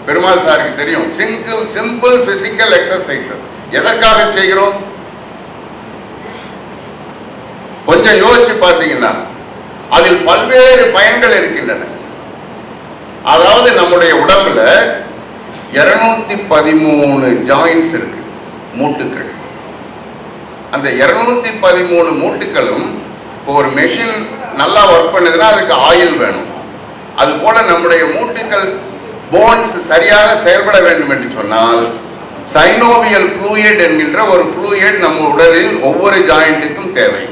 பெருமாள் சாருக்கு தெரியும். Simple physical exercise எதற்காக செய்கிறோம்? கொஞ்சம் யோசிச்சு பார்த்தீங்கன்னா அதில் பல்வேறு பயன்கள் இருக்கின்றன. அதாவது நம்முடைய உடம்புல 213 ஜாயின்ஸ் இருக்கு, மூட்டுக்கள். அந்த 213 மூட்டுகளும் இப்போ ஒரு மெஷின் நல்லா ஒர்க் பண்ணுதுன்னா அதுக்கு ஆயில் வேணும். அது போல நம்முடைய மூட்டுகள் போன்ஸ் சரியாக செயல்பட வேண்டும் என்று சொன்னால் சைனோவியல் ஃப்ளூயிட் என்கின்ற ஒரு ஃப்ளூயிட் நம்ம உடலில் ஒவ்வொரு ஜாயிண்ட்டுக்கும் தேவை.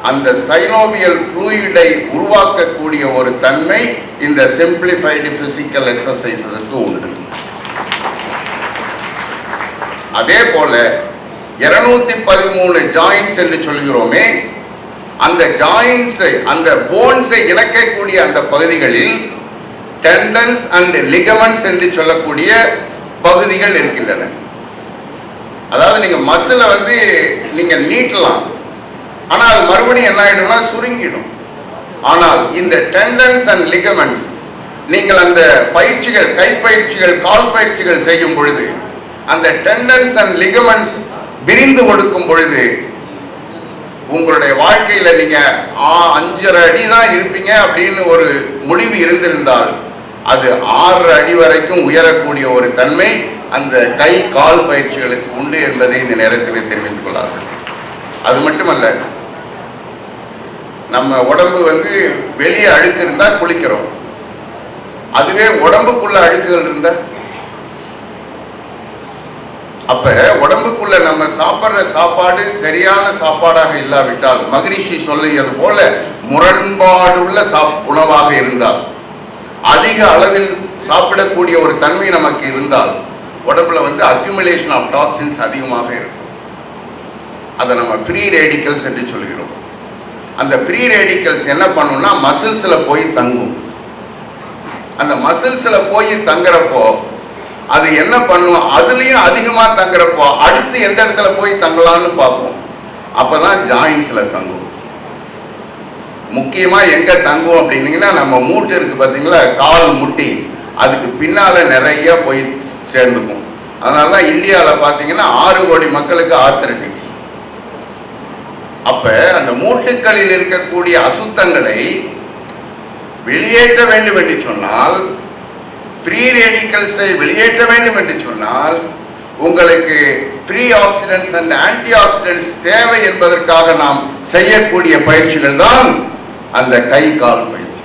அந்த சைனோவியல் ஃப்ளூயிடை உருவாக்கக்கூடிய ஒரு தன்மை இந்த சிம்பிளிஃபைடு பிசிக்கல் எக்ஸசைஸுக்கு உண்டு. அதே போல 213 ஜாயின்ஸ் என்று சொல்கிறோமே, அந்த ஜாயின்ஸை அந்த போன்ஸை இணைக்கக்கூடிய அந்த பகுதிகளில் டெண்டன்ஸ் அண்ட் லிகமெண்ட்ஸ் என்று சொல்லக்கூடிய பகுதிகள் இருக்கின்றன. அதாவது நீங்க மசில நீங்க நீட்டலாம், ஆனால் அது மறுபடியும் என்ன ஆயிடும்னா சுருங்கிடும். ஆனால் இந்த டெண்டன்ஸ் அண்ட் லிகமெண்ட்ஸ் நீங்கள் அந்த பயிற்சிகள், கைப்பயிற்சிகள், கால் பயிற்சிகள் செய்யும் பொழுது அந்த டெண்டன்ஸ் அண்ட் லிகமெண்ட்ஸ் விரிந்து கொடுக்கும் பொழுது உங்களுடைய வாழ்க்கையில நீங்க 5.5 அடி தான் இருப்பீங்க அப்படின்னு ஒரு முடிவு இருந்திருந்தால் அது 6 அடி வரைக்கும் உயரக்கூடிய ஒரு தன்மை அந்த கை கால் பயிற்சிகளுக்கு உண்டு என்பதை இந்த நேரத்தில் தெரிவித்துக் கொள்ள ஆசை. அது மட்டுமல்ல, நம்ம உடம்பு வெளியே அழுக்கு இருந்தா குளிக்கிறோம். அதுவே உடம்புக்குள்ள அழுக்குகள் இருந்தா, அப்ப உடம்புக்குள்ள நம்ம சாப்பிடுற சாப்பாடு சரியான சாப்பாடாக இல்லாவிட்டால், மகரிஷி சொல்லியது போல முரண்பாடுள்ள உணவாக இருந்தால், அதிக அளவில் சாப்பிடக்கூடிய ஒரு தன்மை நமக்கு இருந்தால் உடம்புல அக்யூமுலேஷன் ஆஃப் டாக்சின்ஸ் அதிகமாக இருக்கும். அதை நம்ம ஃப்ரீ ரேடிக்கல்ஸ் என்று சொல்கிறோம். அந்த ஃப்ரீ ரேடிக்கல்ஸ் என்ன பண்ணும்னா மசில்ஸ்ல போய் தங்கும். அந்த மசில்ஸ்ல போய் தங்குறப்போ அது என்ன பண்ணும், அதுலயும் அதிகமா தங்குறப்போ அடுத்து எந்த இடத்துல போய் தங்கலாம்னு பார்ப்போம். அப்பதான் ஜாயின்ஸ்ல தங்கும். முக்கியமா எங்க தங்கும் அப்படின்னீங்கன்னா நம்ம மூட்டு இருக்கு பாத்தீங்களா, கால் முட்டி, அதுக்கு பின்னால நிறைய போய் சேர்ந்துக்கும். அதனாலதான் இந்தியாவில் பாத்தீங்கன்னா 6 கோடி மக்களுக்கு ஆர்த்தரைட்டிஸ். அப்ப அந்த மூட்டுக்களில் இருக்கக்கூடிய அசுத்தங்களை வெளியேற்ற வேண்டும் என்று சொன்னால், ஃப்ரீ ரேடிக்கல்ஸை வெளியேற்ற வேண்டும் என்று சொன்னால் உங்களுக்கு free oxidants and antioxidants தேவை என்பதற்காக நாம் செய்யக்கூடிய பயிற்சிகள் தான் அந்த கை கால் பயிற்சி.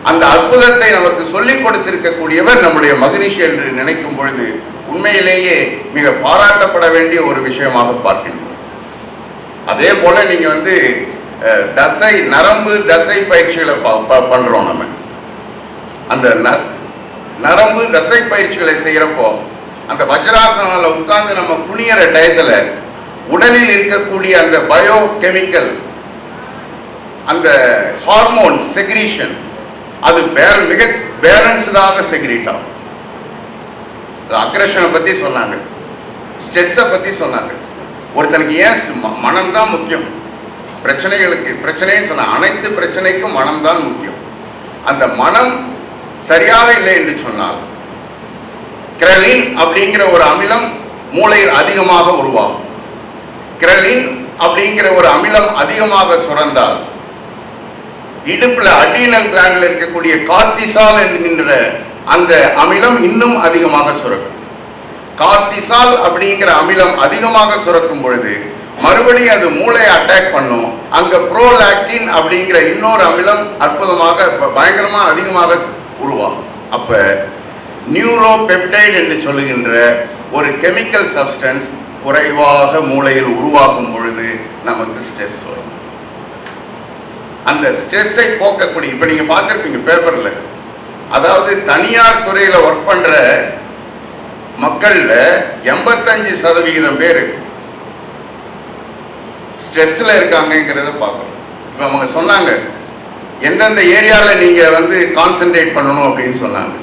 அந்த அற்புதத்தை நமக்கு சொல்லிக் கொடுத்திருக்கக்கூடியவர் நம்முடைய மகரிஷி என்று நினைக்கும் பொழுது உண்மையிலேயே மிக பாராட்டப்பட வேண்டிய ஒரு விஷயமாக பார்க்கின்றோம். அதே போல நீங்க தசை நரம்பு தசை பயிற்சிகளை பண்றோம். நம்ம அந்த நரம்பு தசை பயிற்சிகளை செய்யறப்போ அந்த வஜ்ராசனால உட்கார்ந்து நம்ம குனியற டயத்துல உடலில் இருக்கக்கூடிய அந்த பயோ கெமிக்கல், அந்த ஹார்மோன் செக்ரீஷன் அது மிக பேலன்ஸ்டாக செக்ரீட் ஆகும். அக்ரஷனை பத்தி சொன்னாங்க, ஸ்ட்ரெஸ்ஸை பத்தி சொன்னாங்க. ஒருத்தனுக்கு ஏன் மனம் தான் முக்கியம், பிரச்சனைன்னு சொன்ன அனைத்து பிரச்சனைக்கும் மனம் தான் முக்கியம். அந்த மனம் சரியாக இல்லை என்று சொன்னால் கிரலின் அப்படிங்கிற ஒரு அமிலம் மூளையில் அதிகமாக உருவாகும். கிரலின் அப்படிங்கிற ஒரு அமிலம் அதிகமாக சுரந்தால் இடுப்புல அட்ரீனல் கிளாண்ட்ல இருக்கக்கூடிய கார்டிசால் என்கின்ற அந்த அமிலம் இன்னும் அதிகமாக சுரக்கும். கார்டிசால் அப்படிங்கிற அமிலம் அதிகமாக சுரக்கும் பொழுது மறுபடியும் அது மூளையை அட்டாக் பண்ணும். அங்க புரோலாக்டின் அப்படிங்கிற இன்னொரு அமிலம் அற்புதமாக பயங்கரமா அதிகமாக உருவாகும். அப்ப நியூரோபெப்டைட் என்று சொல்லுகின்ற ஒரு கெமிக்கல் சப்ஸ்டன்ஸ் குறைவாக மூளையில் உருவாகும் பொழுது நமக்கு ஸ்ட்ரெஸ் வரும். அந்த ஸ்ட்ரெஸ்ஸை போக்கக்கூடிய, இப்ப நீங்க பார்த்திருப்பீங்க பேப்பர்ல, அதாவது தனியார் துறையில ஒர்க் பண்ற மக்கள்ல 85% பேர் ஸ்ட்ரெஸ்ல இருக்காங்கிறத பார்க்கணும். இப்ப அவங்க சொன்னாங்க எந்தெந்த ஏரியால நீங்க கான்சென்ட்ரேட் பண்ணணும் அப்படின்னு சொன்னாங்க.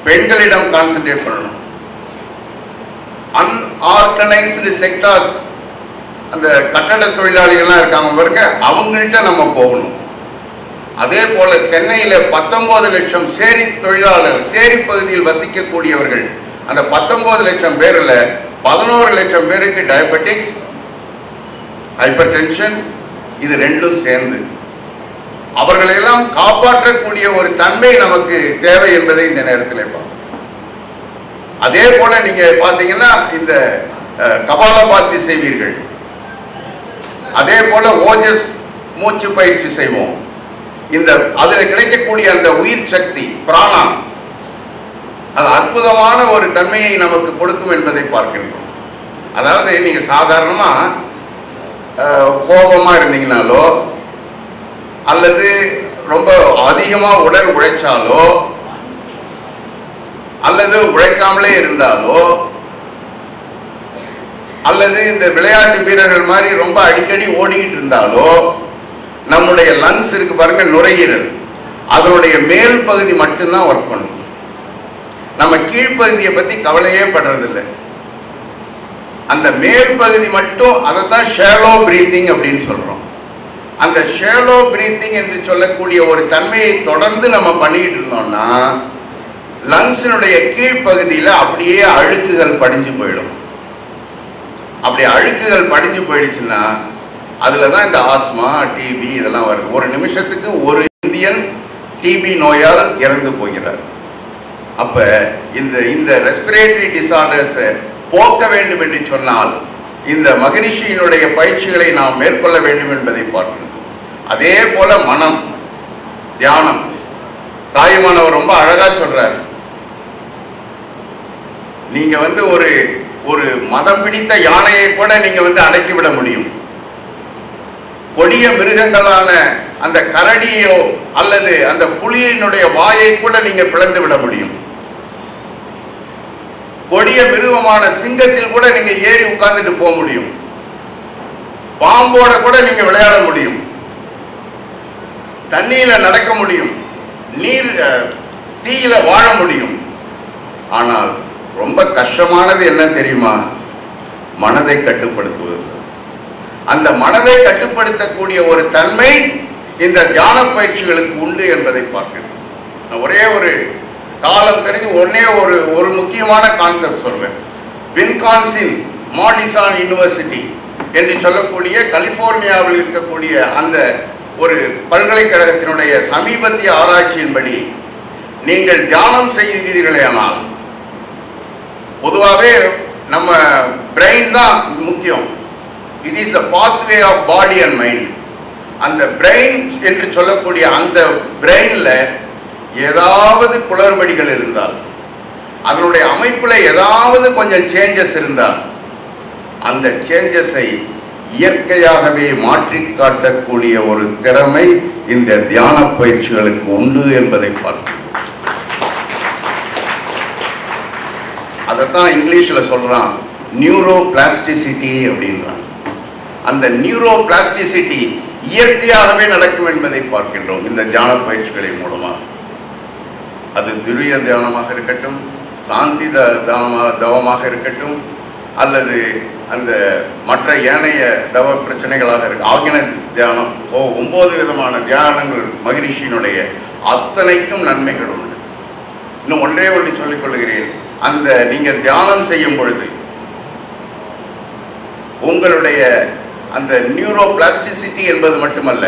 பெண்களிடம் கான்சென்ட்ரேட் பண்ணணும். அன்ஆர்கனைஸ்டு செக்டார்ஸ், அந்த கட்டட தொழிலாளிகள்லாம் இருக்காங்க பாருங்க, அவங்கள்ட்ட நம்ம போகணும். அதே போல சென்னையில 19 லட்சம் சேரி தொழிலாளர், சேரி பகுதியில் வசிக்கக்கூடியவர்கள். அந்த 19 லட்சம் பேர்ல 11 லட்சம் பேருக்கு டயபெட்டிக்ஸ், ஹைப்பர் டென்ஷன், இது ரெண்டும் சேர்ந்து அவர்களெல்லாம் காப்பாற்றக்கூடிய ஒரு தன்மை நமக்கு தேவை என்பதை இந்த நேரத்தில் பார்ப்போம். அதே போல நீங்க பாத்தீங்கன்னா இந்த கபாலபாத்தி செய்வீர்கள், அதே போல ஓஜஸ் மூச்சு பயிற்சி செய்வோம். இந்த அதுல கிடைக்கக்கூடிய அந்த உயிர் சக்தி பிராணா, அது அற்புதமான ஒரு தன்மையை நமக்கு கொடுக்கும் என்பதை பார்க்கின்றோம். அதாவது நீங்க சாதாரணமா கோபமா இருந்தீங்கனாலோ அல்லது ரொம்ப அதிகமா உடல் உழைச்சாலோ அல்லது உழைக்காமலே இருந்தாலோ அல்லது இந்த விளையாட்டு வீரர்கள் மாதிரி ரொம்ப அடிக்கடி ஓடிக்கிட்டு இருந்தாலோ நம்முடைய லங்ஸ் இருக்கு பாருங்க, நுரையீரல், அதனுடைய மேல் பகுதி மட்டும்தான் ஒர்க் பண்ணும். நம்ம கீழ்ப்பகுதியை பத்தி கவலையே படுறதில்லை. அந்த மேல் பகுதி மட்டும், அதைத்தான் ஷேலோ பிரீத்திங் அப்படின்னு சொல்றோம். அந்த ஷேலோ பிரீத்திங் என்று சொல்லக்கூடிய ஒரு தன்மையை தொடர்ந்து நம்ம பண்ணிட்டு இருந்தோம்னா லங்ஸினுடைய கீழ்ப்பகுதியில அப்படியே அழுக்குகள் படிஞ்சு போயிடும். அப்படி அழுக்குகள் படிஞ்சு போயிடுச்சுன்னா அதுலதான் இந்த ஆஸ்மா, டிபி இதெல்லாம் வருது. ஒரு நிமிஷத்துக்கு ஒரு இந்தியன் டிபி நோயால் இறந்து போகிறார். அப்ப இந்த ரெஸ்பிரேட்டரி டிசார்டர்ஸை போக்க வேண்டும் என்று சொன்னால் இந்த மகரிஷியினுடைய பயிற்சிகளை நாம் மேற்கொள்ள வேண்டும் என்பதை பார்க்கிறோம். அதே போல மனம், தியானம், தாயுமானவர் ரொம்ப அழகா சொல்றார். நீங்க ஒரு மதம் பிடித்த யானையை கூட நீங்க அடக்கிவிட முடியும். கொடிய மிருகங்களான அந்த கரடியோ அல்லது அந்த புலியினுடைய வாயை கூட நீங்க பிளந்து விட முடியும். கொடிய மிருகமான சிங்கத்தில் கூட நீங்க ஏறி உட்கார்ந்துட்டு போக முடியும். பாம்போட கூட நீங்க விளையாட முடியும். தண்ணியில நடக்க முடியும். தீயில வாழ முடியும். ஆனால் ரொம்ப கஷ்டமானது என்ன தெரியுமா? மனதை கட்டுப்படுத்துவது. அந்த மனதை கட்டுப்படுத்தக்கூடிய ஒரு தன்மை இந்த தியான பயிற்சிகளுக்கு உண்டு என்பதை பார்க்கிறேன். ஒரே ஒரு காலம் கருதி ஒரு முக்கியமான கான்செப்ட் சொல்றேன். வின்கான்சின் மாடிசான் யூனிவர்சிட்டி என்று சொல்லக்கூடிய கலிபோர்னியாவில் இருக்கக்கூடிய அந்த ஒரு பல்கலைக்கழகத்தினுடைய சமீபத்திய ஆராய்ச்சியின்படி நீங்கள் தியானம் செய்கிறீர்களேனால், பொதுவாகவே நம்ம பிரெயின் தான் முக்கியம். It is the pathway of body and mind. அந்த பிரெயின் என்று சொல்லக்கூடிய அந்த பிரெயின்ல ஏதாவது குளறுபடிகள் இருந்தால், அதனுடைய அமைப்புல ஏதாவது கொஞ்சம் சேஞ்சஸ் இருந்தால், அந்த சேஞ்சஸை இயற்கையாகவே மாற்றி காட்டக்கூடிய ஒரு திறமை இந்த தியான பயிற்சிகளுக்கு உண்டு என்பதை பார்க்கிறோம். அதைத்தான் இங்கிலீஷ்ல சொல்றான் நியூரோ பிளாஸ்டிசிட்டி அப்படின்றான். அந்த நியூரோ பிளாஸ்டிசிட்டி இயற்கையாகவே நடக்கும் என்பதை பார்க்கின்றோம் இந்த தியான பயிற்சிகளின் மூலமாக. அது துரிய தியானமாக இருக்கட்டும், சாந்தி தவமாக இருக்கட்டும், அல்லது அந்த மற்ற ஏனைய தவ பிரச்சனைகளாக இருக்கு, ஆகின தியானம், 9 விதமான தியானங்கள் மகரிஷியினுடைய அத்தனைக்கும் நன்மைகள் உண்டு. இன்னும் ஒன்றே ஒன்று சொல்லிக் கொள்கிறேன். அந்த நீங்க தியானம் செய்யும் பொழுது உங்களுடைய அந்த நியூரோ பிளாஸ்டிசிட்டி என்பது மட்டுமல்ல,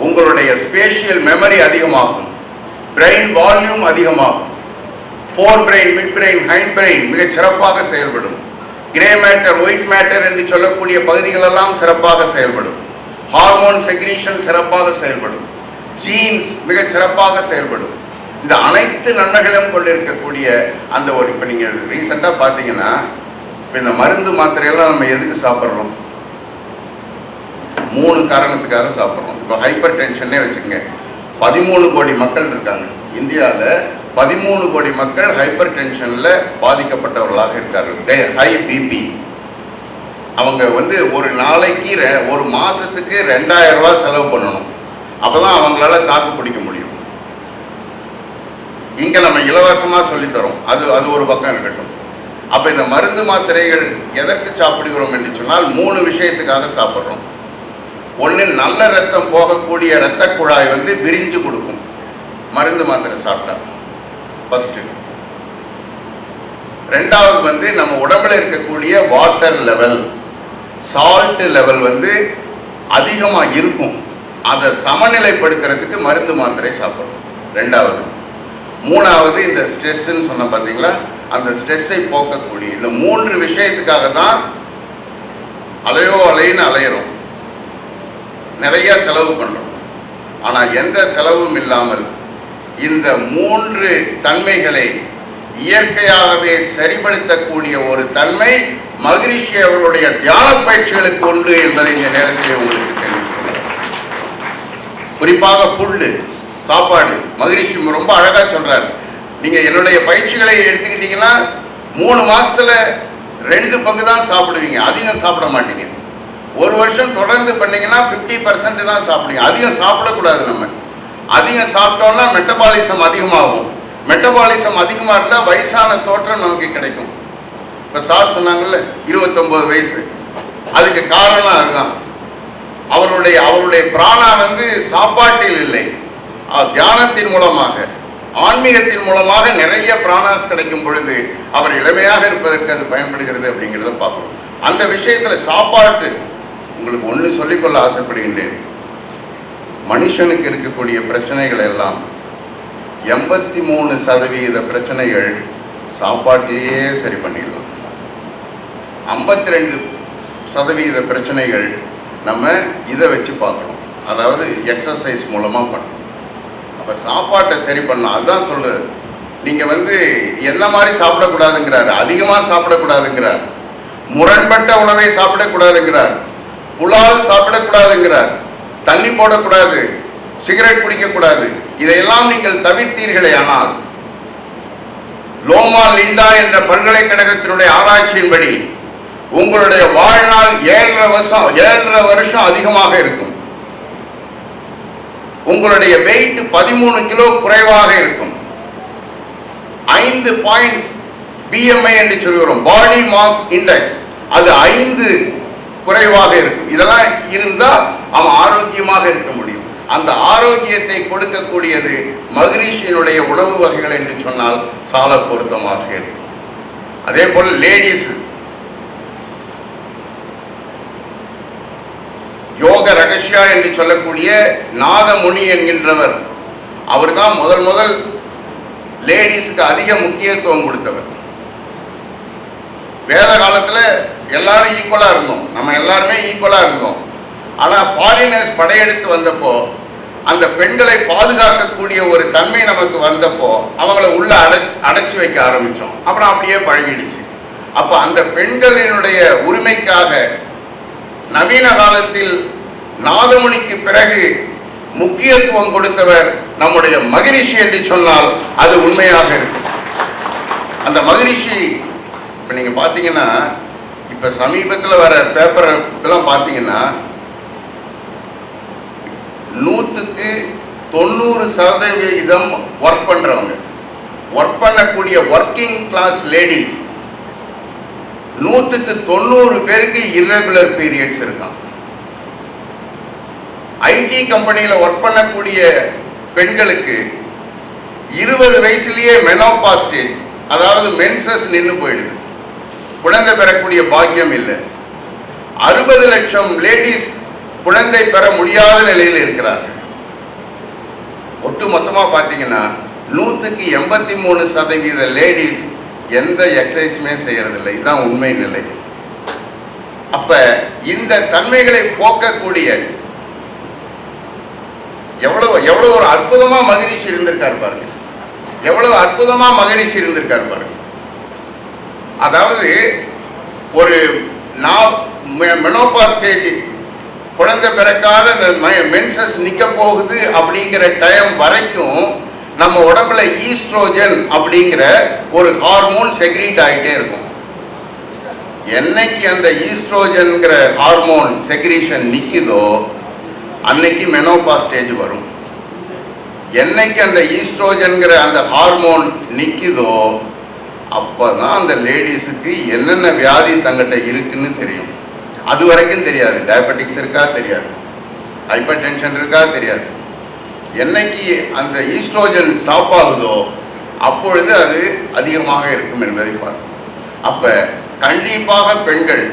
உங்களுடைய ஸ்பேஷியல் மெமரி அதிகமாகும், பிரெயின் வால்யூம் அதிகமாகும், four brain, mid brain, hind brain மிகச் சிறப்பாக செயல்படும். கிரே மேட்டர், ஒயிட் மேட்டர் என்று சொல்லக்கூடிய பகுதிகள் எல்லாம் சிறப்பாக செயல்படும். ஹார்மோன் செக்ரீஷன் சிறப்பாக செயல்படும். ஜீன்ஸ் மிகச் சிறப்பாக செயல்படும். இந்த அனைத்து நன்மைகளும் கொண்டிருக்கக்கூடிய அந்த ஒரு, இப்போ நீங்கள் ரீசெண்டாக பார்த்தீங்கன்னா, இப்போ இந்த மருந்து மாத்திரையெல்லாம் நம்ம எதுக்கு சாப்பிட்றோம்? 3 காரணத்துக்காக சாப்பிட்றோம். இப்போ ஹைப்பர் டென்ஷனே வச்சுக்கோங்க, 13 கோடி மக்கள் இருக்காங்க இந்தியாவில். 13 கோடி மக்கள் ஹைப்பர் டென்ஷன்ல பாதிக்கப்பட்டவர்களாக இருக்கார்கள். High BP. அவங்க ஒரு நாளைக்கு ஒரு மாசத்துக்கு 2000 ரூபாய் செலவு பண்ணணும். அப்பதான் அவங்களால தாக்கு பிடிக்க முடியும். இங்க நம்ம இலவசமா சொல்லித்தரோம். அது ஒரு பக்கம் இருக்கட்டும். அப்ப இந்த மருந்து மாத்திரைகள் எதற்கு சாப்பிடுகிறோம் என்று சொன்னால் 3 விஷயத்துக்காக சாப்பிட்றோம். ஒன்று நல்ல ரத்தம் போகக்கூடிய இரத்த குழாய் வந்து விரிஞ்சு கொடுக்கும் மருந்து மாத்திரை சாப்பிட்டா ஃபர்ஸ்ட். ரெண்டாவது வந்து நம்ம உடம்புல இருக்கக்கூடிய வாட்டர் லெவல், சால்ட் லெவல் வந்து அதிகமாக இருக்கும், அதை சமநிலைப்படுத்துறதுக்கு மருந்து மாத்திரை சாப்பிடணும் ரெண்டாவது. மூணாவது இந்த ஸ்ட்ரெஸ்ன்னு சொன்ன பார்த்தீங்களா, அந்த ஸ்ட்ரெஸ்ஸை போக்கக்கூடிய இந்த 3 விஷயத்துக்காக தான் அலைன்னு அலையிறோம், நிறைய செலவு பண்றோம். ஆனா எந்த செலவும் இல்லாமல் இந்த 3 தன்மைகளை இயற்கையாகவே சரிபடுத்தக்கூடிய ஒரு தன்மை மகரிஷி அவர்களுடைய தியான பயிற்சிகளுக்கு உண்டு என்பதை இந்த நேரத்தில் உங்களுக்கு தெரிவித்துள்ளார். குறிப்பாக புல்லு சாப்பாடு மகரிஷி ரொம்ப அழகா சொல்றாரு. நீங்க என்னுடைய பயிற்சிகளை எடுத்துக்கிட்டீங்கன்னா 3 மாசத்துல 2 பங்கு தான் சாப்பிடுவீங்க, அதிகம் சாப்பிட மாட்டீங்க. 1 வருஷம் தொடர்ந்து பண்ணீங்கன்னா 50% தான் சாப்பிடுவீங்க. அதிகம் சாப்பிடக்கூடாது. நம்ம அதிகம் சாப்பிட்டோம்னா மெட்டபாலிசம் அதிகமாகும். மெட்டபாலிசம் அதிகமாக இருந்தால் வயசான தோற்றம் நமக்கு கிடைக்கும். இப்போ சார் சொன்னாங்கல்ல 29 வயசு, அதுக்கு காரணம் அதுதான். அவருடைய பிராணா வந்து சாப்பாட்டில் இல்லை, தியானத்தின் மூலமாக ஆன்மீகத்தின் மூலமாக நிறைய பிராணாஸ் கிடைக்கும் பொழுது அவர் இளமையாக இருப்பதற்கு அது பயன்படுகிறது அப்படிங்கிறத பார்க்கணும். அந்த விஷயத்தில் சாப்பாட்டு உங்களுக்கு ஒன்று சொல்லிக்கொள்ள ஆசைப்படுகின்றேன். மனுஷனுக்கு இருக்கக்கூடிய பிரச்சனைகள் எல்லாம் 83% பிரச்சனைகள் சாப்பாட்டிலேயே சரி பண்ணிடலாம். 52% பிரச்சனைகள் நம்ம இதை வச்சு பார்க்கணும், அதாவது எக்ஸசைஸ் மூலமாக பண்ணணும். அப்போ சாப்பாட்டை சரி பண்ணலாம். அதுதான் சொல்றது. நீங்கள் வந்து என்ன மாதிரி சாப்பிடக்கூடாதுங்கிறார், அதிகமாக சாப்பிடக்கூடாதுங்கிறார், முரண்பட்ட உணவை சாப்பிடக்கூடாதுங்கிறார், புலால் சாப்பிடக்கூடாதுங்கிறார், தண்ணி போடக்கூடாது, சிகரெட் குடிக்கக்கூடாது. இதையெல்லாம் நீங்கள் தவிர்த்தீர்களே ஆனால் லோமா லிண்டா என்ற பல்கலைக்கழகத்தினுடைய ஆராய்ச்சியின்படி உங்களுடைய வாழ்நாள் 7.5 வருஷம் அதிகமாக இருக்கும். உங்களுடைய வெயிட் 13 கிலோ குறைவாக இருக்கும். 5 பாயிண்ட்ஸ் BMI என்று சொல்கிறோம், பாடி மாஸ் இண்டெக்ஸ், அது 5 குறைவாக இருக்கும். இதெல்லாம் இருந்தால் அவன் ஆரோக்கியமாக இருக்க முடியும். அந்த ஆரோக்கியத்தை கொடுக்கக்கூடியது மகரிஷியினுடைய உணவு வகைகள் என்று சொன்னால் சால பொருத்தமாக இருக்கும். அதே போல் லேடிஸ் யோக ரகசியா என்று சொல்லக்கூடிய நாதமுனி என்கின்றவர், அவர் தான் முதல் லேடிஸுக்கு அதிக முக்கியத்துவம் கொடுத்தவர். வேத காலத்துல எல்லாரும் ஈக்குவலா இருந்தோம், நம்ம எல்லாருமே ஈக்குவலா இருந்தோம். ஆனா ஃபாரினர்ஸ் படையெடுத்து வந்தப்போ அந்த பெண்களை பாதுகாக்கக்கூடிய ஒரு தன்மை நமக்கு வந்தப்போ அவங்கள உள்ள அடைச்சி வைக்க ஆரம்பிச்சோம். அப்புறம் அப்படியே பழகிடுச்சு. அப்ப அந்த பெண்களினுடைய உரிமைக்காக நவீன காலத்தில் நாதமுனிக்கு பிறகு முக்கியத்துவம் கொடுத்தவர் நம்முடைய மகரிஷி என்று சொன்னால் அது உண்மையாக இருக்கும். அந்த மகரிஷி இப்ப நீங்க பாத்தீங்கன்னா, இப்ப சமீபத்தில் வர பேப்பர் இதெல்லாம் பாத்தீங்கன்னா 100க்கு 90% ஒர்க் பண்றவங்க, ஒர்க் பண்ணக்கூடிய ஒர்க்கிங் கிளாஸ் லேடிஸ் 100க்கு 90 பேருக்கு இர்ரெகுலர் பீரியட்ஸ் இருக்கான். ஐடி கம்பெனியில் ஒர்க் பண்ணக்கூடிய பெண்களுக்கு 20 வயசுலயே மெனோபாஸ் ஸ்டேஜ், அதாவது மென்சஸ் நின்று போயிடுது, குழந்தை பெறக்கூடிய பாக்கியம் இல்லை. 60 லட்சம் லேடிஸ் குழந்தை பெற முடியாத நிலையில் இருக்கிறார்கள். ஒட்டு மொத்தமாக பார்த்தீங்கன்னா 100க்கு 83% லேடிஸ் எந்த எக்ஸசைஸுமே செய்யறதில்லை. இதுதான் உண்மை நிலை. அப்ப இந்த தன்மைகளை போக்கக்கூடிய எவ்வளவு ஒரு அற்புதமா மகரிஷி இருந்திருக்காரு பாருங்க, எவ்வளவு அற்புதமா மகரிஷி இருந்திருக்காரு பாருங்க. அதாவது ஒரு மெனோபாஸ் ஸ்டேஜ், குழந்தை பிறக்காத மென்சஸ் நிக்க போகுது அப்படிங்கிற டைம் வரைக்கும் நம்ம உடம்புல ஈஸ்ட்ரோஜன் அப்படிங்கிற ஒரு ஹார்மோன் செக்ரீட் ஆகிட்டே இருக்கும். என்னைக்கு அந்த ஈஸ்ட்ரோஜன்கிற ஹார்மோன் செக்ரீஷன் நிக்குதோ அன்னைக்கு மெனோபாஸ் ஸ்டேஜ் வரும். என்னைக்கு அந்த ஈஸ்ட்ரோஜன்கிற அந்த ஹார்மோன் நிக்குதோ அப்பதான் அந்த லேடிஸுக்கு என்னென்ன வியாதி தங்கிட்ட இருக்குன்னு தெரியும். அது வரைக்கும் தெரியாது. டயபெட்டிக்ஸ் இருக்கா தெரியாது, ஹைப்பர் டென்ஷன் இருக்கா தெரியாது. என்னைக்கு அந்த ஈஸ்ட்ரோஜன் ஸ்டாப் ஆகுதோ அப்பொழுது அது அதிகமாக இருக்கும் என்பதை பார்க்கும். அப்ப கண்டிப்பாக பெண்கள்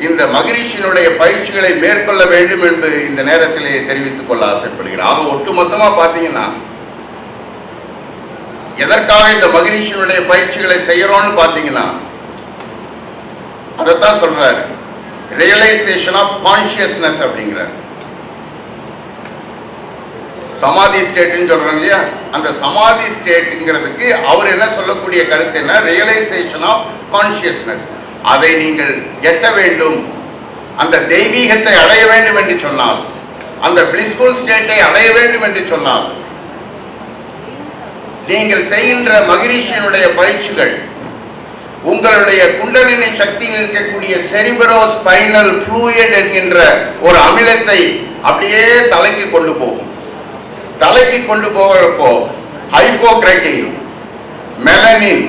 இந்த மகரிஷியினுடைய பயிற்சிகளை மேற்கொள்ள வேண்டும் என்று இந்த நேரத்திலே தெரிவித்துக் கொள்ள ஆசைப்படுகிறேன். ஆக ஒட்டுமொத்தமா பார்த்தீங்கன்னா எதற்காக இந்த மகரிஷியினுடைய பயிற்சிகளை செய்யறோம்னு பார்த்தீங்கன்னா அதைத்தான் சொல்றாரு, ரியலைசேஷன் ஆஃப் கான்சியஸ்னஸ் அப்படிங்கிறார். சமாதி ஸ்டேட்னு சொல்றாங்க இல்லையா, அந்த சமாதி ஸ்டேட்ங்கிறதுக்கு அவர் என்ன சொல்லக்கூடிய கருத்து என்ன, ரியலைசேஷன் ஆஃப் கான்சியஸ்னஸ். அதை நீங்கள் எட்ட வேண்டும், அந்த தெய்வீகத்தை அடைய வேண்டும் என்று சொன்னால், அந்த பிளிஸ்ஃபுல் ஸ்டேட்டை அடைய வேண்டும் என்று சொன்னால், நீங்கள் செய்கின்ற மகரிஷியினுடைய பயிற்சிகள் உங்களுடைய குண்டலினி சக்தியில் இருக்கக்கூடிய செரிப்ரோ ஸ்பைனல் ஃப்ளூயிட் என்கின்ற ஒரு அமிலத்தை அப்படியே தலைக்கு கொண்டு போகும். தலைக்கு கொண்டு போகிறப்போ ஹைப்போக்ரைட்டின், மெலனின்,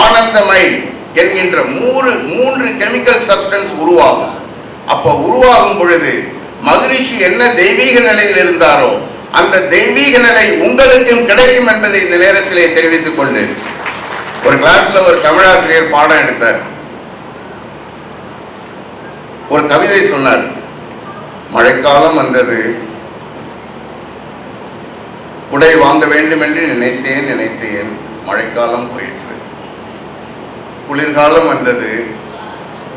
ஆனந்தமைன் என்கின்ற மூன்று கெமிக்கல் சப்ஸ்டன்ஸ் உருவாகும். அப்போ உருவாகும் பொழுது மகரிஷி என்ன தெய்வீக நிலையில் இருந்தாரோ அந்த தெய்வீக நிலை உங்களுக்கும் கிடைக்கும் என்பதை இந்த நேரத்திலே தெரிவித்துக் கொண்டு, ஒரு கிளாஸ்ல ஒரு தமிழாசிரியர் பாடம் எடுத்தார். ஒரு கவிதை சொன்னார். மழைக்காலம் வந்தது, குடை வாங்க வேண்டும் என்று நினைத்தேன், மழைக்காலம் போயிற்று. குளிர்காலம் வந்தது,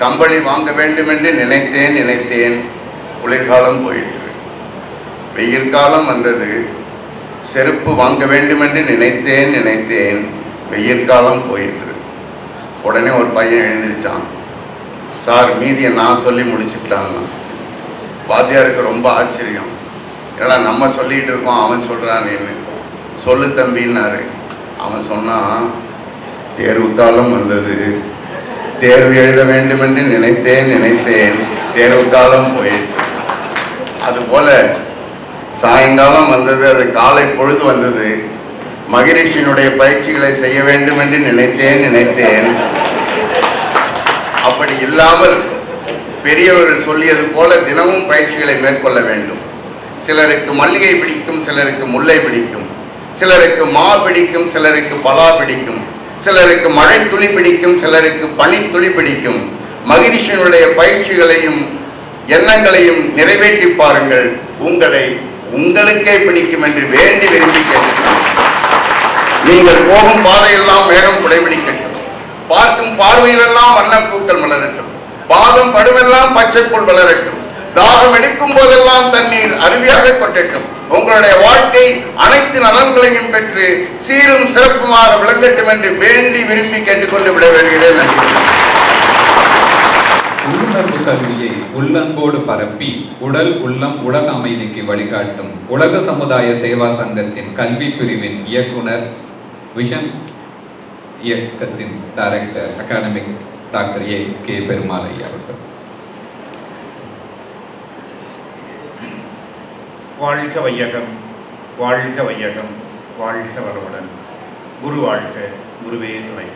கம்பளி வாங்க வேண்டும் என்று நினைத்தேன், குளிர்காலம் போயிற்று. வெயில் காலம் வந்தது, செருப்பு வாங்க வேண்டும் என்று நினைத்தேன், வெயில் காலம் போயிற்று. உடனே ஒரு பையன் எழுந்திருச்சான், சார் மீதியை நான் சொல்லி முடிச்சுட்டாங்க. வாத்தியாருக்கு ரொம்ப ஆச்சரியம், ஏன்னா நம்ம சொல்லிட்டு இருக்கோம், அவன் சொல்றான்னு. சொல்லு தம்பின்னாரு. அவன் சொன்னான், தேர்வு காலம் வந்தது, தேர்வு எழுத வேண்டும் என்று நினைத்தேன், தேர்வு காலம் போயிற்று. அதுபோல சாயங்காலம் வந்தது, அது காலை பொழுது வந்தது, மகரிஷியினுடைய பயிற்சிகளை செய்ய வேண்டும் என்று நினைத்தேன். அப்படி இல்லாமல் பெரியவர்கள் சொல்லியது போல தினமும் பயிற்சிகளை மேற்கொள்ள வேண்டும். சிலருக்கு மல்லிகை பிடிக்கும், சிலருக்கு முல்லை பிடிக்கும், சிலருக்கு மா பிடிக்கும், சிலருக்கு பலா பிடிக்கும், சிலருக்கு மழை துளி பிடிக்கும், சிலருக்கு பனி துளி பிடிக்கும். மகரிஷியினுடைய பயிற்சிகளையும் எண்ணங்களையும் நிறைவேற்றி பாருங்கள், உங்களுக்கே பிடிக்கும் என்று வேண்டி விரும்பி கேட்கிறேன். நீங்கள் போகும் பாதையெல்லாம் மேகம் குடைபிடிக்கட்டும், பார்க்கும் பார்வையிலெல்லாம் வண்ணப்பூக்கள் மலரட்டும், பாதம் படுமெல்லாம் பச்சைப்புல் வளரட்டும், தாகம் எடுக்கும் போதெல்லாம் தண்ணீர் அருவியாக கொட்டட்டும். உங்களுடைய வாழ்க்கை அனைத்து நலன்களையும் பெற்று சீரும் சிறப்புமாக விளங்கட்டும் என்று வேண்டி விரும்பி கேட்டுக்கொண்டு விட வருகிறேன். உள்ளுணர்வு கல்வியை உள்ளன்போடு பரப்பி உடல் உள்ளம் உலக அமைதிக்கு வழிகாட்டும் உலக சமுதாய சேவா சங்கத்தின் கல்வி பிரிவின் இயக்குனர், விஷன் இயக்கத்தின் director academic doctor K Perumal ஐயா அவர்கள். வாழ்க வையகம், வாழ்க வையகம், வாழ்க வளமுடன். குரு வாழ்க, குருவே துணை.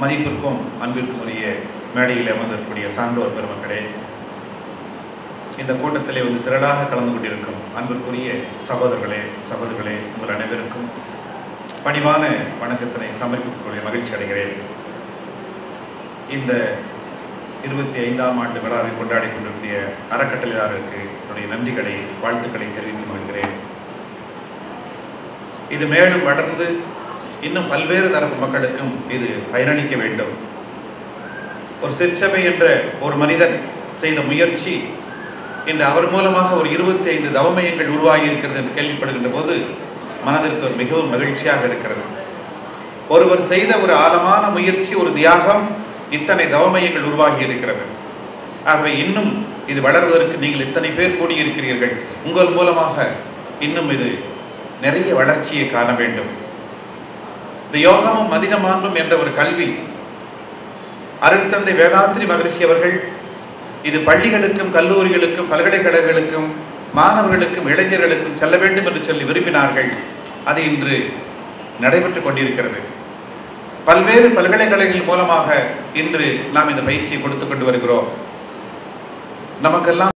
மதிப்பிற்கும் அன்பிற்கும் உரிய மேடையில் அமர்ந்திருக்கக்கூடிய சான்றோர் பெருமக்களே, இந்த கூட்டத்திலே வந்து திரளாக கலந்து கொண்டிருக்கும் அன்பிற்குரிய சகோதரர்களே, உங்கள் அனைவருக்கும் பணிவான வணக்கத்தினை சமர்ப்பிக்கக்கூடிய மகிழ்ச்சி அடைகிறேன். இந்த 25ஆம் ஆண்டு விழாவை கொண்டாடி கொண்டிருக்கிற அறக்கட்டளையாளருக்கு என்னுடைய நன்றிகளை, வாழ்த்துக்களை தெரிவித்து மகிழ்கிறேன். இது மேலும் வளர்ந்து இன்னும் பல்வேறு தரப்பு மக்களுக்கும் இது பயனளிக்க வேண்டும். ஒரு சிற்சபை என்ற ஒரு மனிதன் செய்த முயற்சி இன்று அவர் மூலமாக ஒரு 25 தவமயங்கள் உருவாகி இருக்கிறது என்று கேள்விப்படுகின்ற போது மனதிற்கு ஒரு மிகவும் மகிழ்ச்சியாக இருக்கிறது. ஒருவர் செய்த ஒரு ஆழமான முயற்சி, ஒரு தியாகம், இத்தனை தவமயங்கள் உருவாகி இருக்கிறது. ஆகவே இன்னும் இது வளர்வதற்கு நீங்கள் இத்தனை பேர் கூடியிருக்கிறீர்கள். உங்கள் மூலமாக இன்னும் இது நிறைய வளர்ச்சியை காண வேண்டும். இந்த யோகமும் மனித மாண்பும் என்ற ஒரு கல்வி அருட்தந்தை வேதாத்ரி மகரிஷி அவர்கள் இது பள்ளிகளுக்கும் கல்லூரிகளுக்கும் பல்கலைக்கழகங்களுக்கும் மாணவர்களுக்கும் இளைஞர்களுக்கும் செல்ல வேண்டும் என்று சொல்லி விரும்பினார்கள். அது இன்று நடைபெற்றுக் கொண்டிருக்கிறது. பல்வேறு பல்கலைக்கழகங்கள் மூலமாக இன்று நாம் இந்த பயிற்சியை கொடுத்துக் கொண்டு வருகிறோம். நமக்கெல்லாம்